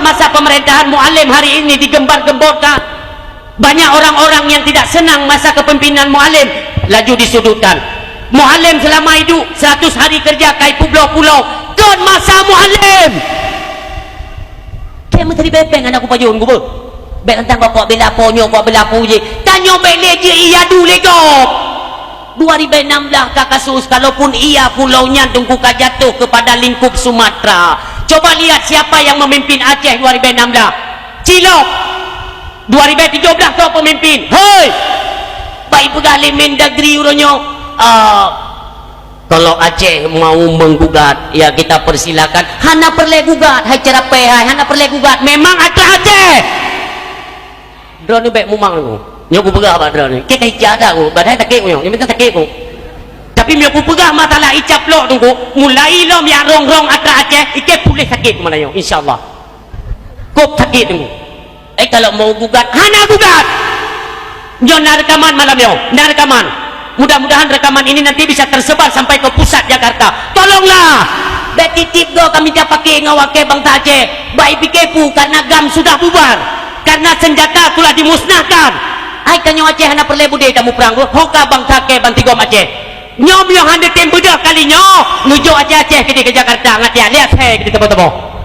masa pemerintahan Muallim hari ini digembar-gemborkan. Banyak orang-orang yang tidak senang masa kepemimpinan Muallim, laju disudutkan. Muallim selama hidup 100 hari kerja kai pulau-pulau, kon masa Muallim. Kayak menteri bepeng anak aku pajun gue. Bek tentang bapak bela ponyo, bapak bela puji. Tanyo bela je iya dulu legop. 2016 ka kasus, kalaupun iya pulaunya tunggu jatuh kepada lingkup Sumatera. Coba lihat siapa yang memimpin Aceh 2016. Cilok. 2013 kau pemimpin. Hei. Baik pegawai Mendagri uronyo. Kalau Aceh mau menggugat, ya kita persilakan. Hana perle gugat, hai cara pehai, hana perle gugat. Memang Aceh. Drone baik mumang lu. Nyoku pegah apa drone. Kita ijada ku, badai takik ku, yang minta takik ku. Tapi nyoku pegah matalah icap lo tunggu. Mulai lo yang rong-rong Aceh, ike boleh sakit mana yo, insyaallah. Kop sakit tunggu. Kalau mau gugat, hana gugat. Nyo rekaman malam yo, rekaman. Mudah-mudahan rekaman ini nanti bisa tersebar sampai ke pusat Jakarta. Tolonglah. Betitip do kami dah pakai ngawake Bang Aceh. Baik pikepu karena GAM sudah bubar. Karena senjata telah dimusnahkan. Ai kanyo Aceh hana perle bude kamu perang hoka Bang Aceh bantigom Aceh. Nyom yang hande tembedah kali nyo. Nujo Aceh ke Jakarta ngati lihat he kita temu-temu.